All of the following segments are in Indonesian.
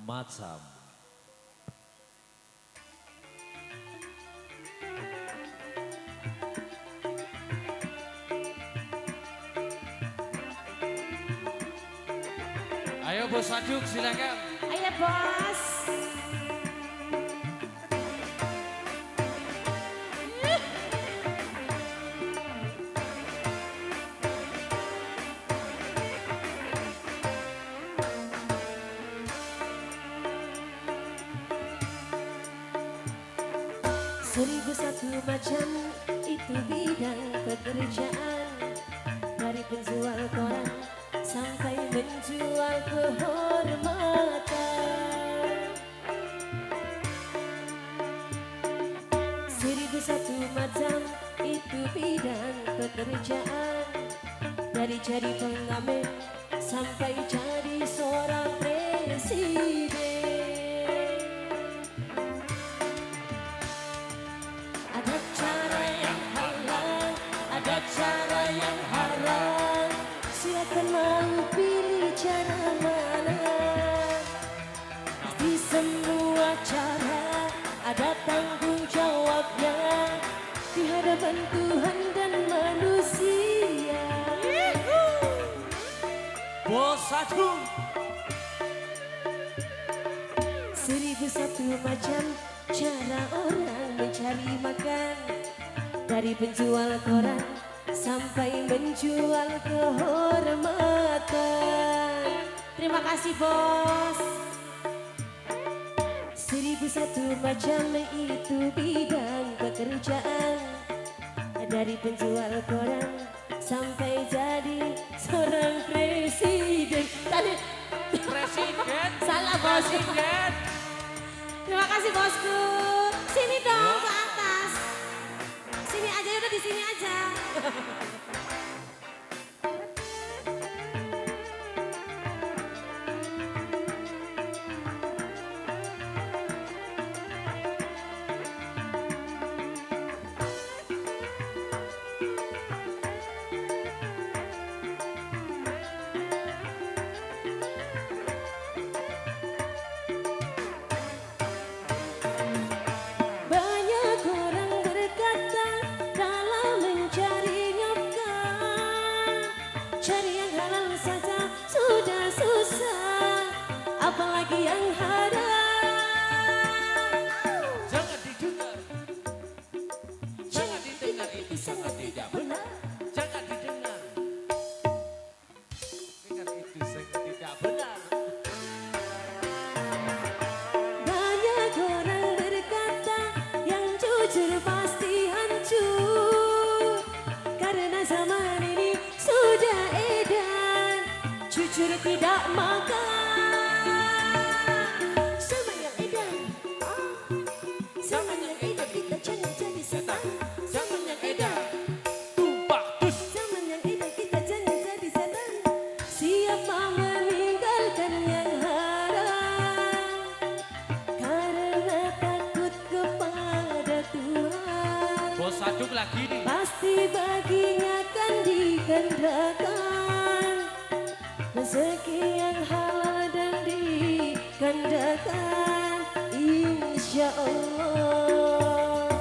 macam. Ayo Bos Aduk silakan. Ayo Bos. Seribu satu macam itu bidang pekerjaan, dari penjual koran sampai menjual kehormatan. Seribu satu macam itu bidang pekerjaan, dari jadi pengamen sampai jadi seorang presiden. Ada cara yang halal, ada cara yang haram. Silakan mau pilih cara mana. Di semua cara ada tanggung jawabnya di hadapan Tuhan dan manusia. Bos Aduk. Seribu satu macam cara orang mencari makan, dari penjual koran sampai menjual kehormatan. Terima kasih Bos. Seribu satu macam itu bidang pekerjaan, dari penjual koran sampai jadi seorang presiden. Tadi Presiden. salah Bos. Presiden. Terima kasih Bosku. Sini dong ke atas. Sini aja, udah di sini aja. Banyak orang berkata dalam mencari nafkah, cari yang halal saja sudah susah, apalagi yang haram. Jangan didengar. Jangan didengar, itu sangat tidak benar. Jangan didengar. Dengar, itu sangat tidak benar. Banyak orang berkata yang jujur pasti hancur, karena zaman ini sudah edan jujur tidak makan. Zaman yang edan, zaman yang edan, kita jangan jadi setan. Zaman yang edan, Tumpah dus. zaman yang edan, kita jangan jadi setan. Siapa meninggalkan yang haram karena takut kepada Tuhan, Bos Aduk lagi nih. pasti baginya akan digandakan rezeki yang halal dan digandakan, insya Allah.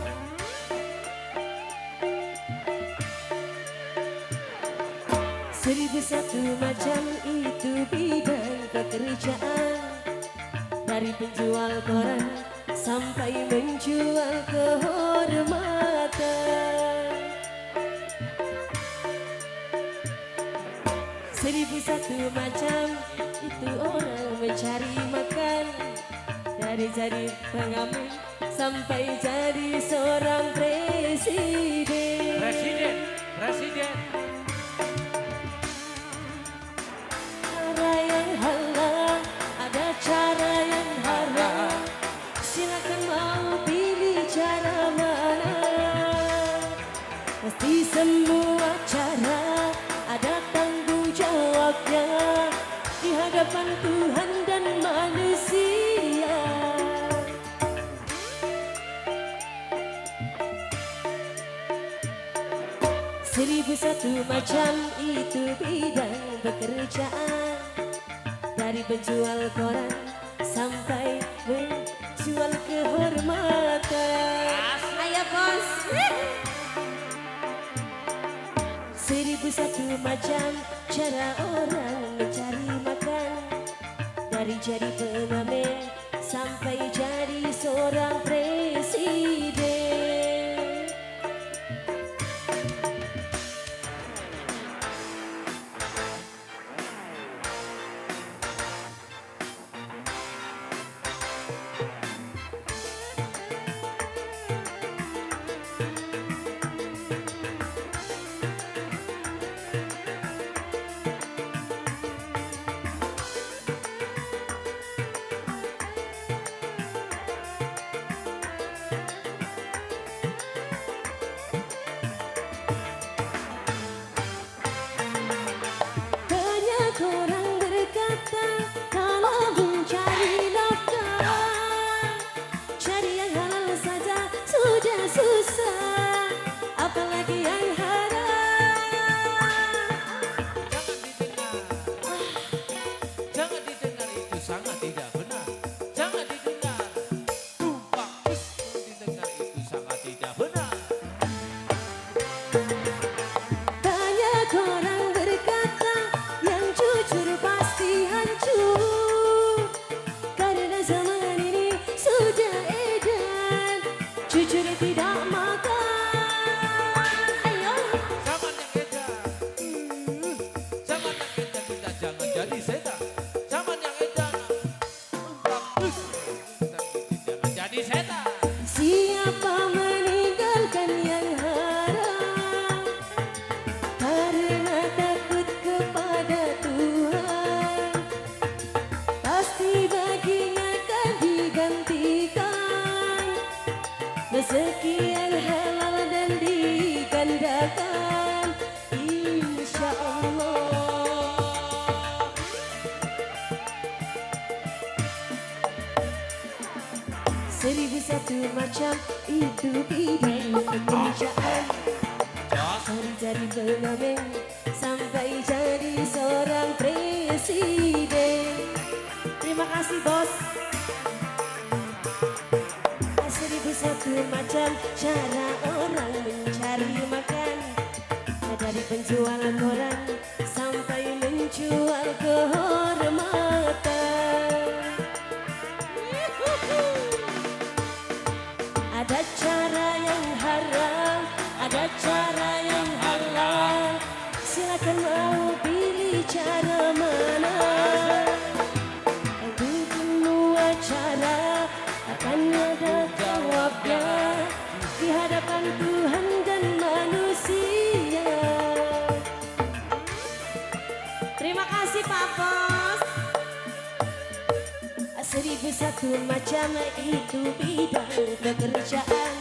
Seribu satu macam itu bidang pekerjaan, dari penjual koran sampai menjual kehormatan. Seribu satu macam itu orang mencari makan, dari jadi pengamen sampai jadi seorang presiden. Presiden. Presiden. Cara yang halal, ada cara yang haram. Silakan mau pilih cara mana. Pasti semua cara ada tanggung jawabnya di hadapan Tuhan dan manusia. Seribu satu macam itu bidang pekerjaan, dari penjual koran sampai macam cara orang mencari makan. Dari jadi pengamen sampai jadi seorang presiden. Banyak orang berkata kalau mencari nafkah, cari yang halal saja sudah susah, apalagi yang haram. Jangan didengar itu sangat tidak benar. Jangan didengar. Tumpak tus didengar itu sangat tidak benar. Banyak orang berkata yang jujur pasti hancur, karena zaman ini sudah edan jujur tidak makan. Ayo. Zaman yang edan. Zaman yang edan kita jangan jadi setan. Zaman yang edan. Tumpak tus jangan jadi setan. Siapa meninggalkan yang haram karena takut kepada Tuhan, pasti baginya akan digantikan rezeki yang halal dan digandakan, insya Allah. Seribu satu macam hidup bidang pekerjaan. Dari pengamen sampai jadi seorang presiden. Terima kasih bos. Seribu satu macam cara orang mencari makan. Dari penjual koran sampai menjual kehormatan. Ada cara yang haram, ada cara yang halal. Silakan mau pilih cara mana. Untuk semua cara akan ada jawabnya di hadapan Tuhan dan manusia. Terima kasih Pak Bos. Seribu satu macam itu bidang pekerjaan.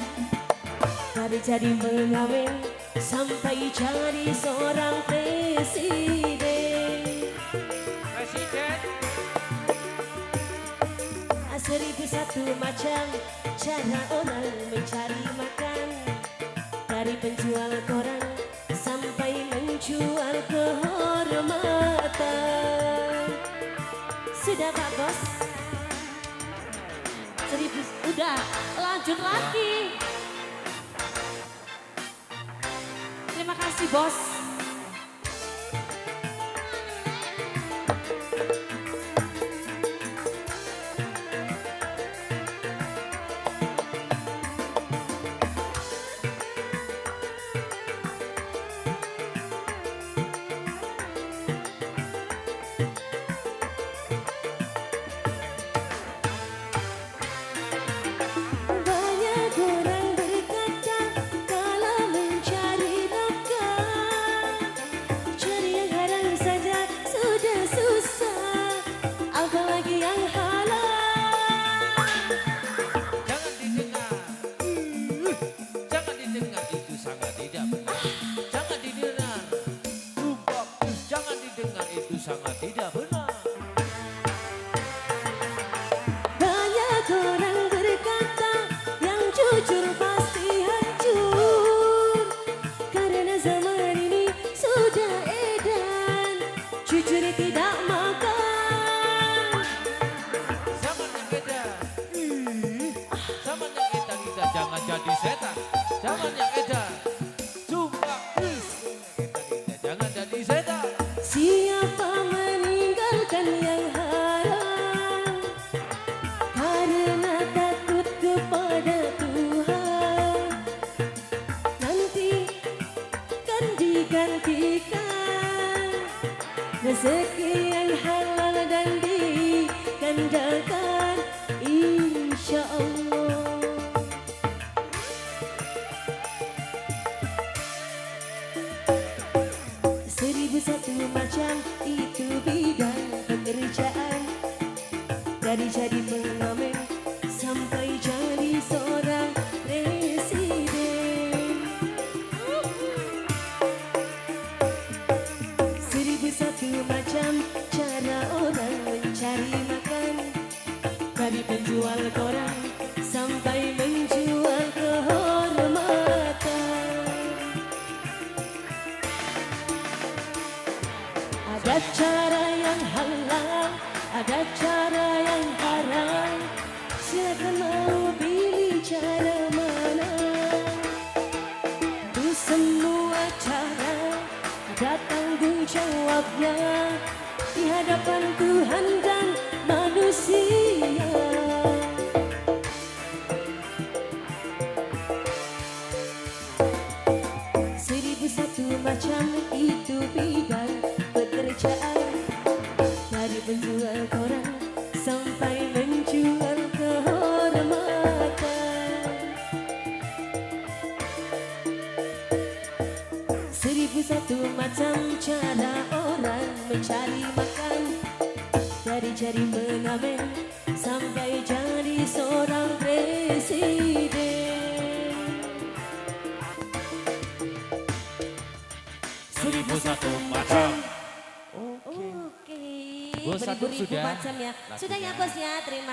Dari jadi pengamen sampai jadi seorang presiden. Presiden. Seribu satu macam cara orang mencari makan. Dari penjual koran sampai menjual kehormatan. Sudah Pak Bos? Udah, lanjut lagi. Terima kasih bos. Banyak orang berkata kalau mencari nafkah, mudahkan insya Allah. Seribu satu macam itu bidang pekerjaan, dari jadi pengamen sampai jadi seorang presiden. Seribu satu macam cara orang mencari makan, dari penjual koran sampai menjual kehormatan. Ada cara yang halal, ada cara yang haram. Silakan mau pilih cara mana. Untuk semua cara ada tanggung jawabnya di hadapan Tuhan dan manusia. Seribu satu macam itu bidang pekerjaan, dari penjual koran sampai menjual kehormatan. Seribu satu macam cara orang mencari makan, dari jadi pengamen sampai jadi seorang presiden. Seribu satu macam. Oke, Bos satu beribu-ribu sudah macam ya. lagunya. Sudah ya bos ya, terima